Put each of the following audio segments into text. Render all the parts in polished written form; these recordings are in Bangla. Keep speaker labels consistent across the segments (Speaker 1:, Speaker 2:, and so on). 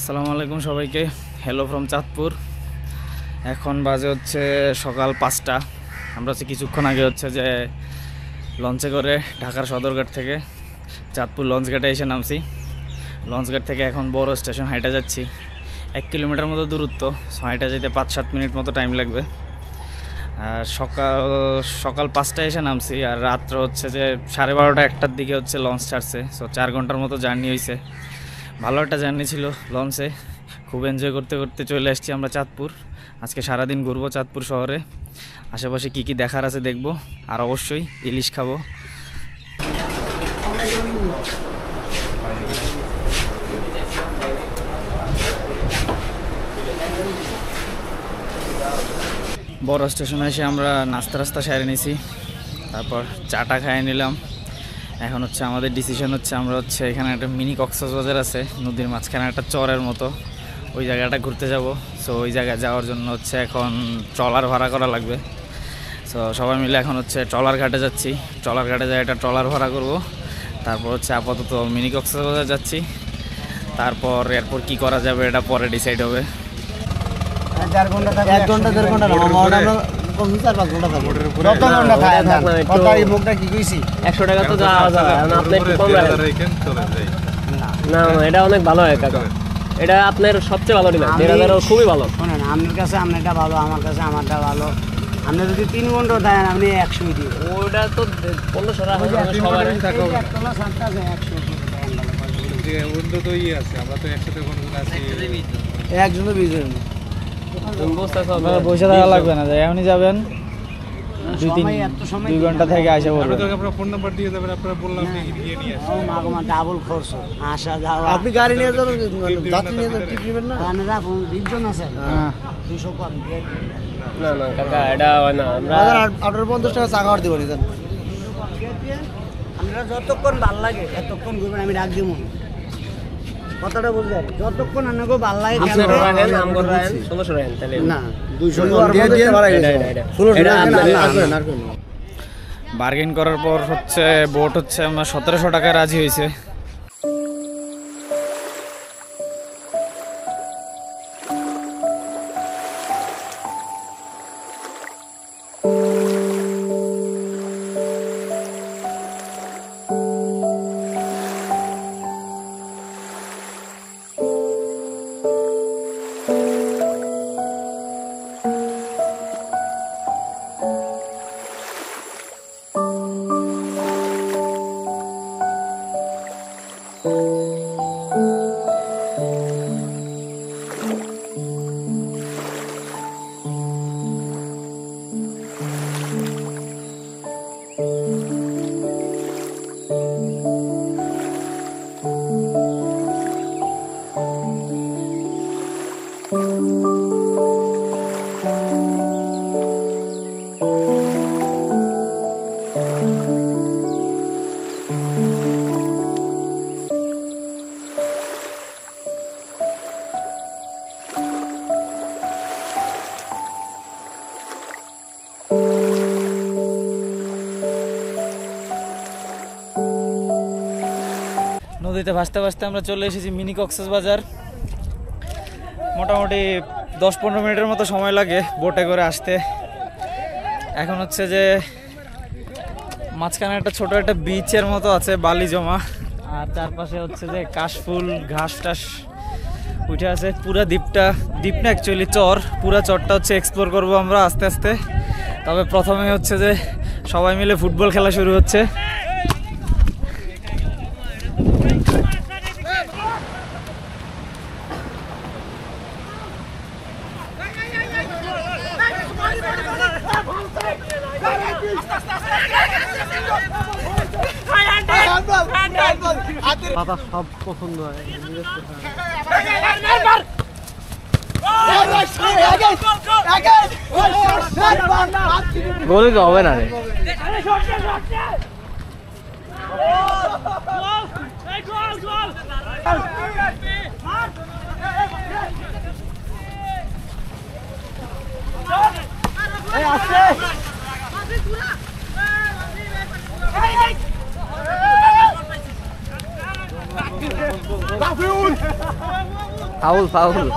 Speaker 1: আসসালামু আলাইকুম সবাইকে। Hello from Chandpur. এখন বাজে হচ্ছে সকাল 5টা। আমরা হচ্ছে কিছুক্ষণ আগে হচ্ছে যে লঞ্চে করে ঢাকার সদরঘাট থেকে চাঁদপুর লঞ্চঘাটে এসে নামছি। লঞ্চঘাট থেকে এখন বড় স্টেশন হাইটা যাচ্ছি। 1 কিলোমিটার মতো দূরত্ব, হাইটা যেতে 5-7 মিনিট মতো টাইম লাগবে। আর সকাল 5টায় এসে নামছি, আর রাত্র হচ্ছে যে 12:30-1টার দিকে হচ্ছে লঞ্চ ছাড়ছে। সো 4 ঘন্টার মতো জার্নি হয়েছে। ভালো একটা জার্নি ছিল লঞ্চে, খুব এনজয় করতে করতে চলে আসছি আমরা চাঁদপুর। আজকে সারাদিন ঘুরবো চাঁদপুর শহরে, আশেপাশে কি কি দেখার আছে দেখবো, আর অবশ্যই ইলিশ খাবো। বড় স্টেশনে এসে আমরা নাস্তা সেরে নিয়েছি, তারপর চাটা খাইয়ে নিলাম। এখন হচ্ছে আমাদের ডিসিশন হচ্ছে আমরা হচ্ছে এখানে একটা মিনি কক্সবাজার আছে নদীর মাঝখানে, একটা চরের মতো, ওই জায়গাটা ঘুরতে যাব। সো ওই জায়গায় যাওয়ার জন্য হচ্ছে এখন ট্রলার ভাড়া করা লাগবে। সো সবাই মিলে এখন হচ্ছে ট্রলার ঘাটে যাচ্ছি। ট্রলার ঘাটে যাই একটা ট্রলার ভাড়া করব। তারপর হচ্ছে আপাতত মিনি কক্সবাজার যাচ্ছি। তারপর এরপর কি করা যাবে এটা পরে ডিসাইড হবে।
Speaker 2: 1 ঘন্টা 1.5 ঘন্টা
Speaker 3: তো যাওয়া যাবে আপনি একটু কম রাখেন। না এটা অনেক ভালো হয় কাকা, এটা আপনার সবচেয়ে ভালো ডিমান্ড। 1000 খুবই ভালো।
Speaker 2: শোনেন, আপনার কাছে আপনারটা ভালো, আমার কাছে আমারটা ভালো। আপনি যদি 3 ঘন্টা দেন আপনি 100 দিই,
Speaker 3: ওটা তো 1500 টাকা সবার
Speaker 2: একতলা সাতটা আছে 100
Speaker 4: যে বন্ধু তো আছে, আমরা তো একসাথে কোনজন আছি,
Speaker 2: একজন তো বিজন
Speaker 1: বসে থাকা লাগবে না, এখনই যাবেন। 2 ঘন্টা থেকে আসা বলবো।
Speaker 4: আপনার ফোন নাম্বার দিয়ে যাবেন, আপনারা বললাম গিয়ে নিয়ে আসি।
Speaker 2: মাগমা ডাবল খরচ আসা যাওয়া।
Speaker 5: আপনি গাড়ি নিয়ে যাবেন, যাত্রী নিয়ে যাবেন, টিপ নেবেন না?
Speaker 2: কানে রাখুন, 20 জন আছে। 200 কম।
Speaker 3: না না কাকা এটা হয় না। আমরা
Speaker 5: 1850 টাকা চা খাওয়ার দিব নিতেন।
Speaker 2: আপনারা যতক্ষণ ভাল লাগে ততক্ষণ ঘুরবেন, আমি ডাক দিব। কথাটা বুঝলেন? যতক্ষণ আপনাকে ভাল লাগে কেন
Speaker 3: রাখেন, নাম করে রাখেন 1600 রাখেন তাহলে
Speaker 2: না
Speaker 5: 200 দিয়ে দিয়ে বাড়াই গেছে। 1600 টাকা না আর কোন
Speaker 1: বার্গেন করার পর হচ্ছে বোট হচ্ছে আমরা 1700 টাকায় রাজি হয়েছে। নদীতে ভাসতে ভাসতে আমরা চলে এসেছি মিনি কক্সবাজার। মোটামুটি 10-15 মিনিটের মতো সময় লাগে বোটে করে আসতে। এখন হচ্ছে যে মাঝখানে একটা ছোট একটা বিচের মতো আছে, বালি জমা, আর চারপাশে হচ্ছে যে কাশফুল ঘাস টাস উঠে আছে। পুরা দ্বীপ না অ্যাকচুয়ালি চর, পুরা চরটা হচ্ছে এক্সপ্লোর করব আমরা আস্তে আস্তে। তবে প্রথমে হচ্ছে যে সবাই মিলে ফুটবল খেলা শুরু হচ্ছে।
Speaker 5: পাতা সব পছন্দ হয়।
Speaker 3: গোলই তো হবে না রে। Foul foul.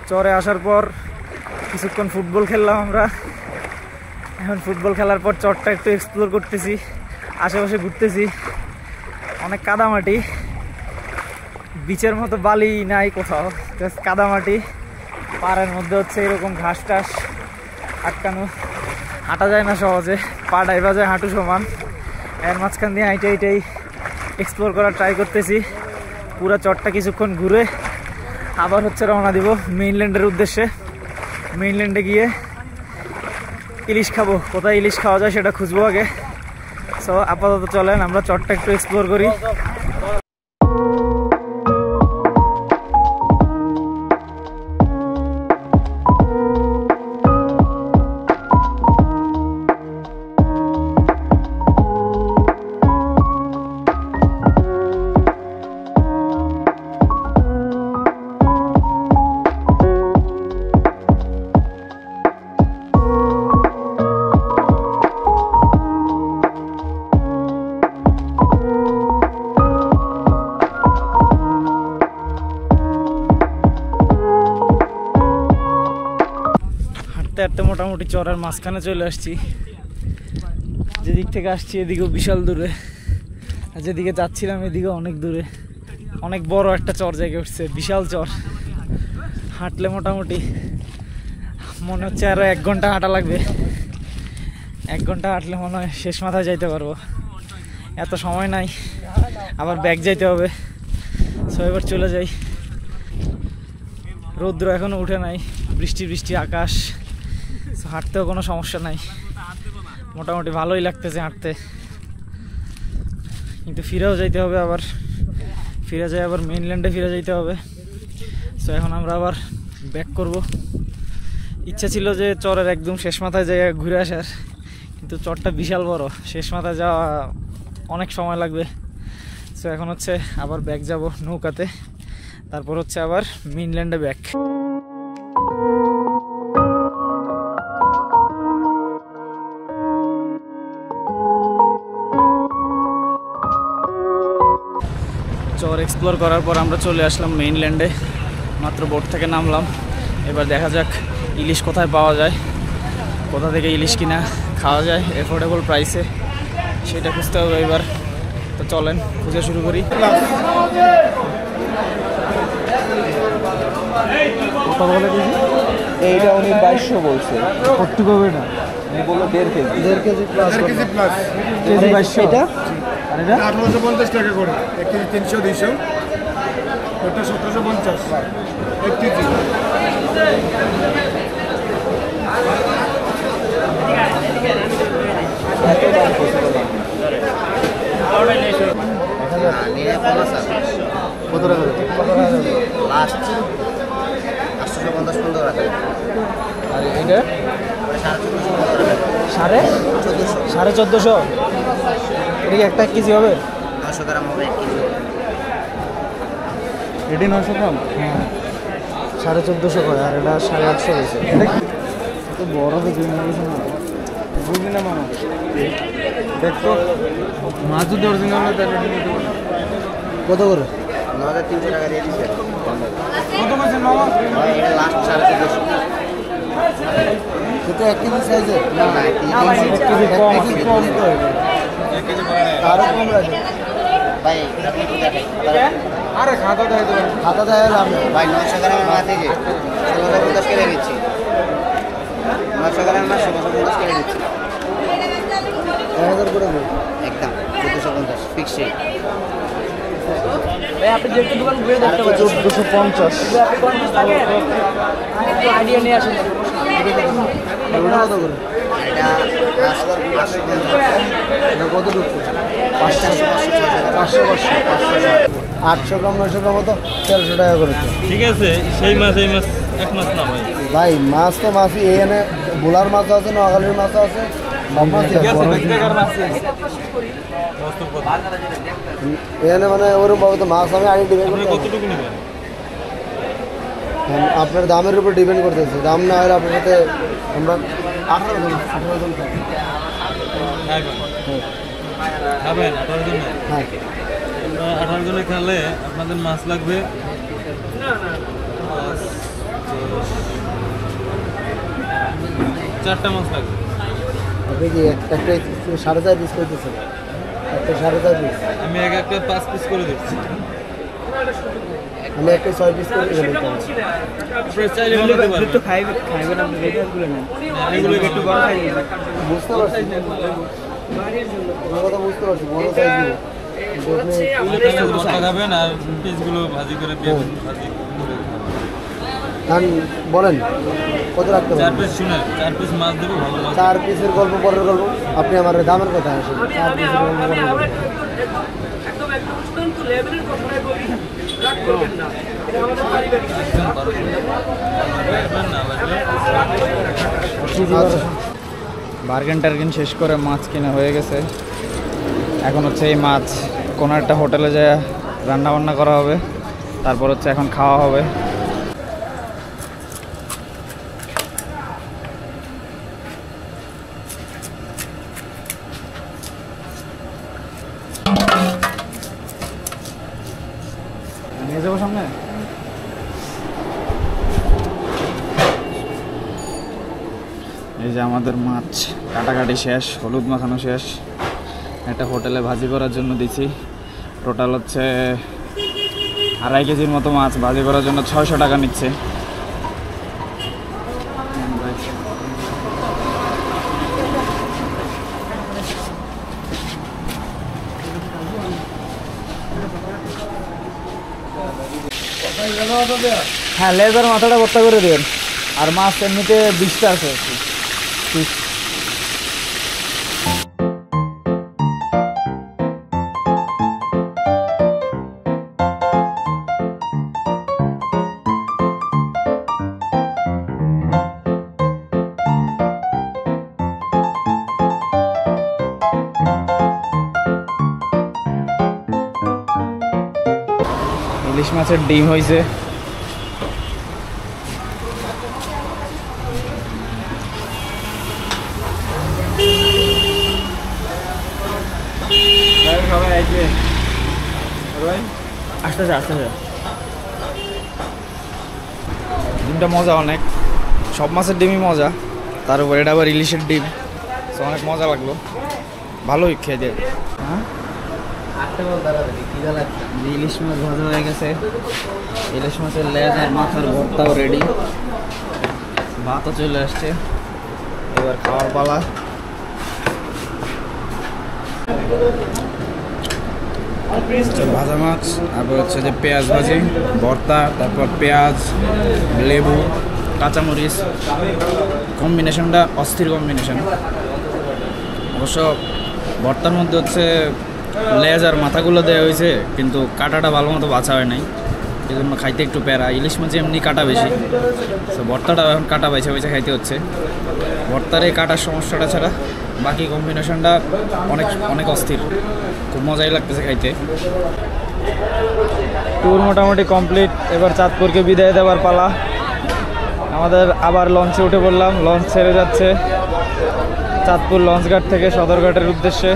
Speaker 1: চরে আসার পর কিছুক্ষণ ফুটবল খেললাম আমরা। এখন ফুটবল খেলার পর চরটা একটু এক্সপ্লোর করতেছি, আশেপাশে ঘুরতেছি। অনেক কাদামাটি, বিচের মতো বালি নাই কোথাও, জাস্ট কাদামাটি। পাড়ের মধ্যে হচ্ছে এরকম ঘাস টাস আটকানো, হাঁটা যায় না সহজে, পা ডাইবা যায় হাঁটু সমান। এর মাঝখান দিয়ে হাইটাই এক্সপ্লোর করার ট্রাই করতেছি। পুরো চরটা কিছুক্ষণ ঘুরে আবার হচ্ছে রওনা দিব মেইনল্যান্ডের উদ্দেশ্যে। মেইনল্যান্ডে গিয়ে ইলিশ খাবো, কোথায় ইলিশ খাওয়া যায় সেটা খুঁজবো আগে। সো আপাতত চলেন আমরা চরটা একটু এক্সপ্লোর করি। হাঁটতে মোটামুটি চরের মাঝখানে চলে আসছি। যেদিক থেকে আসছি এদিকেও বিশাল দূরে, আর যেদিকে যাচ্ছিলাম এদিকে অনেক দূরে। অনেক বড় একটা চর জায়গা উঠছে, বিশাল চর। হাঁটলে মোটামুটি মনে হচ্ছে আরো 1 ঘন্টা হাঁটা লাগবে। 1 ঘন্টা হাঁটলে মনে হয় শেষ মাথায় যাইতে পারবো, এত সময় নাই, আবার ব্যাগ যাইতে হবে। সো এবার চলে যাই। রৌদ্র এখনো উঠে নাই, বৃষ্টি আকাশ। হাঁটতেও কোনো সমস্যা নাই, মোটামুটি ভালোই লাগতেছে হাঁটতে। কিন্তু ফিরেও যাইতে হবে, আবার মেইনল্যান্ডে ফিরে যাইতে হবে। সো এখন আমরা আবার ব্যাক করব। ইচ্ছা ছিল যে চরের একদম শেষ মাথায় যাই ঘুরে আসার, কিন্তু চরটা বিশাল বড়, শেষ মাথায় যাওয়া অনেক সময় লাগবে। সো এখন হচ্ছে আবার ব্যাক যাব নৌকাতে, তারপর হচ্ছে আবার মেইনল্যান্ডে ব্যাক। চর এক্সপ্লোর করার পর আমরা চলে আসলাম মেইনল্যান্ডে। মাত্র বোট থেকে নামলাম। এবার দেখা যাক ইলিশ কোথায় পাওয়া যায়, কোথা থেকে ইলিশ কিনা খাওয়া যায় এফোর্ডেবল প্রাইসে, সেটা খুঁজতে হবে এবার। তো চলেন খুঁজে শুরু করি। কত বলে কেজি?
Speaker 5: এইটা উনি 2200 বলছে।
Speaker 1: কতটুকু হবে না?
Speaker 5: উনি বললো 1.5 KG.
Speaker 1: 1.5 KG plus.
Speaker 5: KG plus.
Speaker 1: KG 2200
Speaker 5: এটা
Speaker 1: আর এটা
Speaker 5: 1850 টাকা করে। 1 কেজি 300 200। ওটা 1750 1 কেজি। এত দাম পছন্দ না। কত টাকা?
Speaker 2: লাস্ট 850 15 টাকা।
Speaker 1: আর এটা সাড়ে 1450। এটা কি একটা কেজি হবে?
Speaker 2: 900 গ্রাম হবে 1 কেজি।
Speaker 1: এটি 900 গ্রাম। হ্যাঁ 1450 করে, আর এটা 850 হয়েছে। এটা তো বড় দেখি মনে হচ্ছে না, বুঝলি না মামা। দেখতো মাছ যদি অরিজিনাল হয় তাহলে কত করে?
Speaker 2: 9300 টাকা দিয়ে দিছে।
Speaker 1: কত বলছেন মামা?
Speaker 2: ভাই এটা লাস্ট 1450।
Speaker 5: সেটা 1 কেজি সাইজে
Speaker 2: না না 1 কেজি
Speaker 1: 1 কেজি কম,
Speaker 5: এক কেজি কম তো হবে।
Speaker 4: 1 কেজি পড়ে না।
Speaker 5: আরো কম রাখে।
Speaker 2: ভাই আপনি কি দেখেন?
Speaker 4: আরে খাতা দেয় তো
Speaker 5: খাতা দেয় লাভ নেই।
Speaker 2: ভাই 900 গ্রামের মাছ থেকে 1650 করে দিচ্ছি। 900 গ্রামের মাছ 1650 করে দিচ্ছি।
Speaker 5: 1000 করে দেবে।
Speaker 2: একদম 1450 ফিক্স রেট।
Speaker 3: ভাই আপনি যেটা দোকান ঘুরে দেখতে পারেন
Speaker 1: 1450।
Speaker 3: আইডিয়া নিয়ে আসেন।
Speaker 5: আর ওটা কত করে?
Speaker 2: এটা লাস্ট 850
Speaker 5: এটা কত ঢুকছে?
Speaker 2: 500
Speaker 5: 500 800 গ্রাম 900 গ্রাম মতো 1300 টাকা করে।
Speaker 4: ঠিক আছে, সেই মাছ এই মাছ এক মাছ না ভাই।
Speaker 5: ভাই মাছ তো মাছই, এখানে বোলার মাছ আছে, নোয়াখালীর মাছ আছে, সব মাছই আছে। এখানে মানে ওরকম ভাবে তো মাছ আমি আগে ডিপেন্ড করতে
Speaker 4: কতটুকু নেবেন?
Speaker 5: আপনার দামের উপর ডিপেন্ড করতেছে। দাম না হলে আপনার সাথে আমরা 18 জন খাই।
Speaker 4: খাবেন 18 জনে?
Speaker 5: হ্যাঁ
Speaker 4: 18 জনে খেলে আপনাদের মাছ লাগবে 4টা মাছ লাগবে।
Speaker 5: আপনি কি একটা 4.5 পিস করতেছেন? একটা 4.5 পিস,
Speaker 4: আমি একটা 5 পিস করে দিচ্ছি।
Speaker 5: আমি একটা 6 পিস করে দিলাম।
Speaker 4: আপনারা চাইলে বানাতে পারবেন।
Speaker 1: খাইবেন আপনি রেটগুলো নেন।
Speaker 4: এগুলো একটু বড় সাইজ।
Speaker 5: বুঝতে পারছি, আমার কথা বুঝতে পারছি, বড় সাইজ দিব।
Speaker 4: এখানে ভর্তা খাবেন আর পিসগুলো ভাজি করে পেঁয়াজ ভাজি করে খাবেন।
Speaker 5: বলেন কত রাখতে
Speaker 4: 4
Speaker 5: পারবেন?
Speaker 4: পিস শুনেন, 4 পিস মাছ দেবো, ভালো মাছ।
Speaker 5: 4 পিসের গল্প, পরের গল্প। আপনি আমার দামের কথা আসেন। 4 পিসের গল্প পরের গল্প।
Speaker 1: বার্গেন টার্গেন শেষ করে মাছ কিনা হয়ে গেছে। এখন হচ্ছে এই মাছ কোনো একটা হোটেলে যায় রান্না বান্না করা হবে, তারপর হচ্ছে এখন খাওয়া হবে। নিয়ে যাবো সামনে। এই যে আমাদের মাছ কাটাকাটি শেষ, হলুদ মাখানো শেষ। একটা হোটেলে ভাজি করার জন্য দিছি। টোটাল হচ্ছে 2.5 কেজির মতো মাছ ভাজি করার জন্য 600 টাকা নিচ্ছে। হ্যাঁ লেজার মাথাটা ভর্তা করে দেবেন। আর মাছ এমনিতে 20টা আছে আর কি। ইলিশ মাছের ডিম হয়েছে। ডিমটা মজা অনেক, সব মাছের ডিমই মজা, তার উপর এটা আবার ইলিশের ডিম, তো অনেক মজা লাগলো, ভালোই খেয়ে দিয়ে। হ্যাঁ ইলিশ মাছ ভাজা হয়ে গেছে, ইলিশ মাছের লেজ আর মাথার ভর্তাও রেডি, ভাতও চলে আসছে, এবার খাওয়ার পালা। ভাজা মাছ, তারপর হচ্ছে যে পেঁয়াজ ভাজি, ভর্তা, তারপর পেঁয়াজ, লেবু, কাঁচামরিচ, কম্বিনেশনটা অস্থির কম্বিনেশন। অবশ্য ভর্তার মধ্যে হচ্ছে লেজ আর মাথাগুলো দেওয়া হয়েছে, কিন্তু কাঁটাটা ভালো মতো বাছা হয় নাই, এই জন্য খাইতে একটু প্যারা। ইলিশ মাছে এমনি কাঁটা বেশি, তো ভর্তাটা এখন কাঁটা বাইছে বাইছে খাইতে হচ্ছে। ভর্তার এই কাটার সমস্যাটা ছাড়া বাকি কম্বিনেশনটা অনেক অনেক অস্থির, খুব মজাই লাগতেছে খাইতে। ট্যুর মোটামুটি কমপ্লিট, এবার চাঁদপুরকে বিদায় দেওয়ার পালা। আমাদের আবার লঞ্চে উঠে পড়লাম, লঞ্চ ছেড়ে যাচ্ছে চাঁদপুর লঞ্চঘাট থেকে সদরঘাটের উদ্দেশ্যে।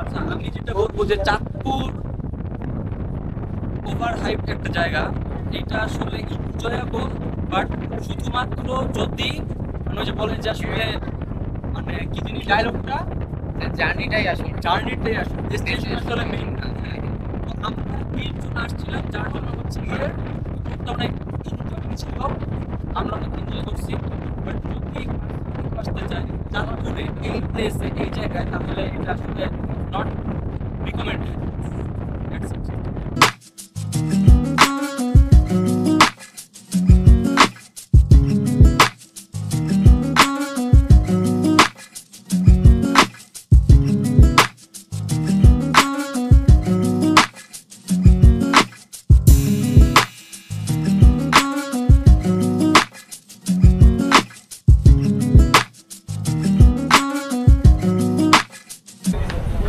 Speaker 3: আচ্ছা, আমি যেটা বলবো যে চাঁদপুর ওভার হাইপ একটা জায়গা, এটা আসলে এনজয়েবল, বাট শুধুমাত্র যদি মানে যে বলেন যে আসলে মানে কি জিনিস ডায়লগটা জার্নিটাই আসলে ডেস্টিনেশন আসলে মেইন না। তো আমরা তিনজন আসছিলাম, যার জন্য হচ্ছে গিয়ে ট্যুরটা অনেক এনজয়িং ছিল, আমরা অনেক এনজয় করছি। বাট যদি আসতে চাই চাঁদপুরে এই প্লেসে এই জায়গায়, তাহলে এটা আসলে নট রিকমেন্ডেড।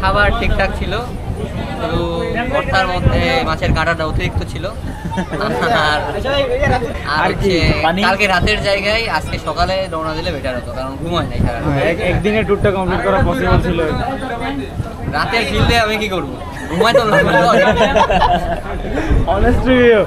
Speaker 6: খাবার ঠিকঠাক ছিল, শুধু ভর্তার মধ্যে মাছের কাঁটাটা অতিরিক্ত ছিল। আর হচ্ছে কালকে রাতের জায়গায় আজকে সকালে রওনা দিলে বেটার হতো, কারণ ঘুমায় নাই সারা রাত।
Speaker 1: একদিনে ট্যুরটা কমপ্লিট করা পসিবল ছিল।
Speaker 6: রাতের ফিল্ডে আমি কি করবো, ঘুমাই তো
Speaker 1: অনেস্ট রিভিউ।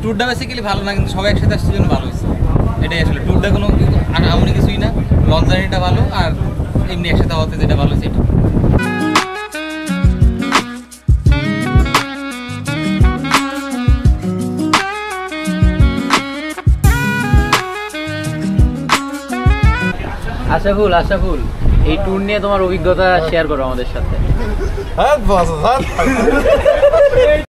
Speaker 4: ট্যুরটা বেসিক্যালি ভালো না, কিন্তু সবাই একসাথে আসছে জন্য ভালো হয়েছে। এটাই আসলে ট্যুরটা কোনো এমন কিছুই না, লঞ্চ জার্নিটা ভালো, আর এমনি একসাথে হওয়াতে যেটা ভালো হয়েছে এটা।
Speaker 3: আশাফুল, এই ট্যুর নিয়ে তোমার অভিজ্ঞতা শেয়ার করো আমাদের সাথে।